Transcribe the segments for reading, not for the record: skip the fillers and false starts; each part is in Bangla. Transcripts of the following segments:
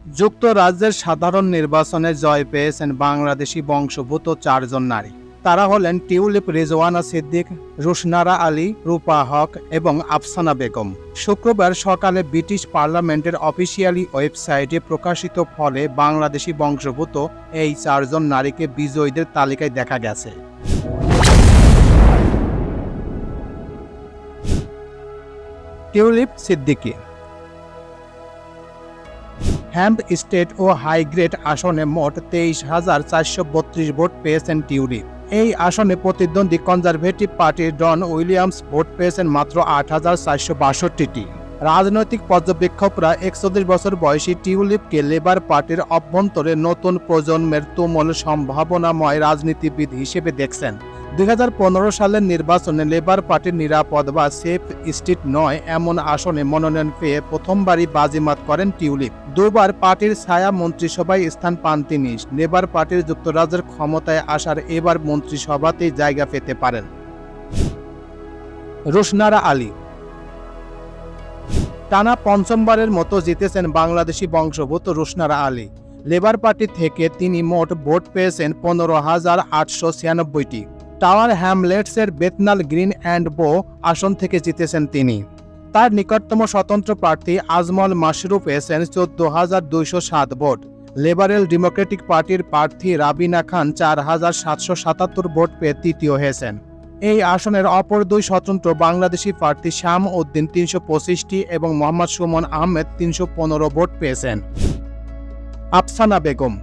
যুক্তরাজ্যের সাধারণ নির্বাচনে জয় পেয়েছেন বাংলাদেশি বংশোদ্ভূত 4 জন নারী। তারা হলেন টিউলিপ রেজওয়ানা সিদ্দিক, রুশনারা আলী, রূপা হক এবং আফসানা বেগম। শুক্রবার সকালে ব্রিটিশ পার্লামেন্টের অফিসিয়ালি ওয়েবসাইটে প্রকাশিত ফলে বাংলাদেশি বংশোদ্ভূত এই 4 জন নারীকে বিজয়ীদের তালিকায় দেখা গেছে। টিউলিপ সিদ্দিকী হ্যাম্প স্টেট ও হাইগ্রেড আসনে মোট 23,432 ভোট পেয়েছেন টিউলিপ। এই আসনে প্রতিদ্বন্দ্বী কনজারভেটিভ পার্টির ডন উইলিয়ামস ভোট পেয়েছেন মাত্র 8,462টি। রাজনৈতিক পর্যবেক্ষকরা 41 বছর বয়সী টিউলিপকে লেবার পার্টির অভ্যন্তরে নতুন প্রজন্মের তুমুল সম্ভাবনাময় রাজনীতিবিদ হিসেবে দেখছেন। 2015 সালের নির্বাচনে লেবার পার্টির নিরাপদ বা সেফ স্ট্রিট নয় এমন আসনে মনোনয়ন পেয়ে প্রথমবারই বাজিমাত করেন টিউলিপ। দুবার পার্টির ছায়া মন্ত্রিসভায় স্থান পান তিনি। লেবার পার্টির যুক্তরাজ্যের ক্ষমতায় আসার এবার মন্ত্রিসভাতেই জায়গা পেতে পারেন। রুশনারা আলী টানা পঞ্চমবারের মতো জিতেছেন বাংলাদেশি বংশোদ্ভূত রুশনারা আলী। লেবার পার্টি থেকে তিনি মোট ভোট পেয়েছেন 15,896টি। টাওয়ার হ্যামলেটসের বেথনাল গ্রিন অ্যান্ড বো আসন থেকে জিতেছেন তিনি। তার নিকটতম স্বতন্ত্র প্রার্থী আজমল মাশরু পেয়েছেন 14,207 ভোট। লিবারেল ডেমোক্রেটিক পার্টির প্রার্থী রাবিনা খান 4,777 ভোট পেয়ে তৃতীয় হয়েছেন। এই আসনের অপর দুই স্বতন্ত্র বাংলাদেশি প্রার্থী শাম উদ্দিন 325টি এবং মোহাম্মদ সুমন আহমেদ 315 ভোট পেয়েছেন। আফসানা বেগম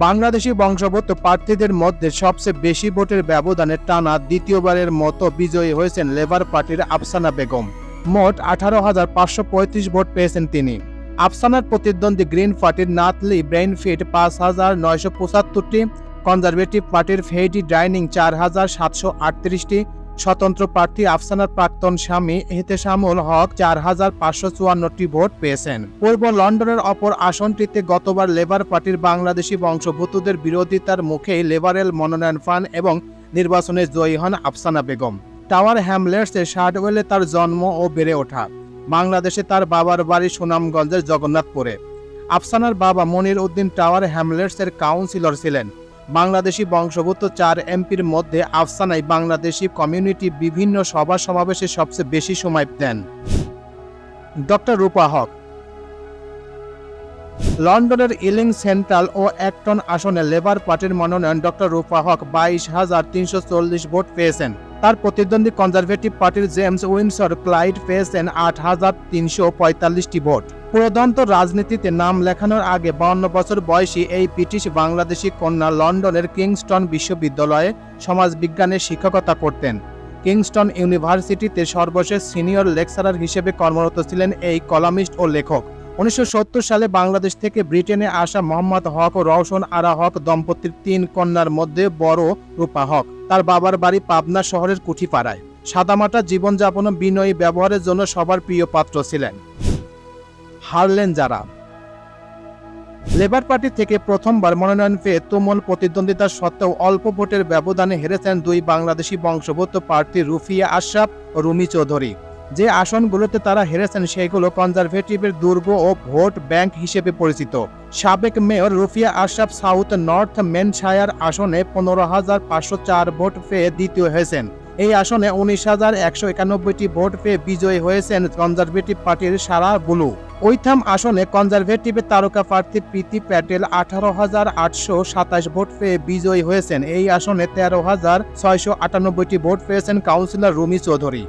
বাংলাদেশি বংশোদ্ভূত প্রার্থীদের মধ্যে সবচেয়ে বেশি ভোটের ব্যবধানে টানা দ্বিতীয়বারের মতো বিজয়ী হয়েছেন লেবার পার্টির আফসানা বেগম। মোট 18,535 ভোট পেয়েছেন তিনি। আফসানার প্রতিদ্বন্দ্বী গ্রিন পার্টির নাতলি ব্রেইনফিট 5,975টি, কনজারভেটিভ পার্টির ফেইডি ডাইনিং 4,738টি, স্বতন্ত্র প্রার্থী আফসানার প্রাক্তন স্বামী এহতেশামুল হক 4,554টি ভোট পেয়েছেন। পূর্ব লন্ডনের অপর আসনটিতে গতবার লেবার পার্টির বাংলাদেশি বংশোদ্ভূতদের বিরোধিতার মুখেই লিবারেল মনোনয়ন পান এবং নির্বাচনে জয়ী হন আফসানা বেগম। টাওয়ার হ্যামলেটসে শার্ডওয়েলে তার জন্ম ও বেড়ে ওঠা। বাংলাদেশে তার বাবার বাড়ি সুনামগঞ্জের জগন্নাথপুরে। আফসানার বাবা মনির উদ্দিন টাওয়ার হ্যামলেটসের কাউন্সিলর ছিলেন। বাংলাদেশি বংশোদ্ভূত 4 এমপির মধ্যে আফসানাই বাংলাদেশি কমিউনিটি বিভিন্ন সভা সমাবেশে সবচেয়ে বেশি সময় দেন। ডক্টর রূপা হক লন্ডনের ইলিং সেন্ট্রাল ও অ্যাক্টন আসনে লেবার পার্টির মনোনয়ন ডক্টর রূপা হক 22,340 ভোট পেয়েছেন। তার প্রতিদ্বন্দ্বী কনজারভেটিভ পার্টির জেমস উইন্ডসর ক্লাইড পেয়েছেন 8,345টি ভোট। পুরোদন্ত রাজনীতিতে নাম লেখানোর আগে 52 বছর বয়সী এই ব্রিটিশ বাংলাদেশি কন্যা লন্ডনের কিংস্টন বিশ্ববিদ্যালয়ে সমাজবিজ্ঞানের শিক্ষকতা করতেন। কিংস্টন ইউনিভার্সিটিতে সর্বশেষ সিনিয়র লেকচারার হিসেবে কর্মরত ছিলেন এই কলামিস্ট ও লেখক। 1970 সালে বাংলাদেশ থেকে ব্রিটেনে আসা মোহাম্মদ হক ও রওশন আরা হক দম্পতির 3 কন্যার মধ্যে বড় রূপা হক। তার বাবার বাড়ি পাবনা শহরের কুঠিপাড়ায়। সাদামাটা জীবনযাপন ও বিনয়ী ব্যবহারের জন্য সবার প্রিয় পাত্র ছিলেন। হারলেন যারা লেবার পার্টি থেকে প্রথমবার মনোনয়ন পেয়ে তুমুল প্রতিদ্বন্দ্বিতা সত্ত্বেও অল্প ভোটের ব্যবধানে হেরেছেন দুই বাংলাদেশি বংশোদ্ভূত প্রার্থী রুফিয়া আশরাফ ও রুমি চৌধুরী। যে আসনগুলোতে তারা হেরেছেন সেগুলো কনজারভেটিভের দুর্গ ও ভোট ব্যাংক হিসেবে পরিচিত। সাবেক mayor Rufia Ashraf south north ম্যানশায়ার আসনে 15,504 ভোট পেয়ে দ্বিতীয় হয়েছেন। এই আসনে 19,191টি ভোট পেয়ে বিজয়ী হয়েছেন কনজারভেটিভ পার্টির সারা বুলু। ওইথাম আসনে কনজারভেটিভের তারকা প্রার্থী প্রীতি প্যাটেল 18,827 ভোট পেয়ে বিজয়ী হয়েছেন। এই আসনে 13,698টি ভোট পেয়েছেন কাউন্সিলর রুমি চৌধুরী।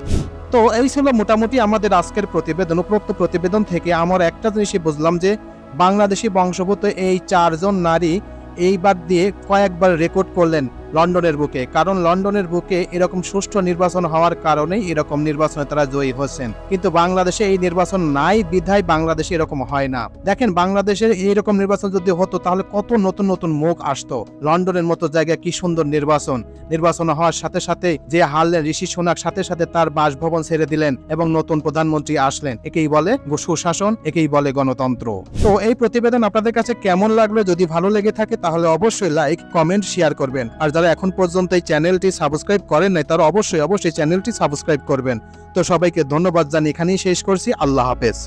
তো এই ছিল মোটামুটি আমাদের আজকের প্রতিবেদন। উপরোক্ত প্রতিবেদন থেকে আমার একটা জিনিসই বুঝলাম যে বাংলাদেশি বংশোদ্ভূত এই 4 জন নারী এইবার দিয়ে কয়েকবার রেকর্ড করলেন লন্ডনের বুকে। কারণ লন্ডনের বুকে এরকম সুষ্ঠু নির্বাচন হওয়ার কারণেই এরকম নির্বাচনে তারা জয়ী হচ্ছেন। কিন্তু বাংলাদেশে এই নির্বাচন নাই বিধায় বাংলাদেশে এরকম হয় না। দেখেন বাংলাদেশের এইরকম নির্বাচন যদি হতো তাহলে কত নতুন নতুন মুখ আসতো। লন্ডনের মতো জায়গায় কি সুন্দর নির্বাচন হওয়ার সাথে সাথে যে হারলেন ঋষি সোনাক সাথে সাথে তার বাসভবন ছেড়ে দিলেন এবং নতুন প্রধানমন্ত্রী আসলেন। একেই বলে সুশাসন, একেই বলে গণতন্ত্র। তো এই প্রতিবেদন আপনাদের কাছে কেমন লাগলো? যদি ভালো লেগে থাকে তাহলে অবশ্যই লাইক, কমেন্ট, শেয়ার করবেন। আর যারা এখন পর্যন্ত এই চ্যানেলটি সাবস্ক্রাইব করেন নাই তারা অবশ্যই চ্যানেলটি সাবস্ক্রাইব করবেন। তো সবাইকে ধন্যবাদ জানিয়ে এখানেই শেষ করছি। আল্লাহ হাফেজ।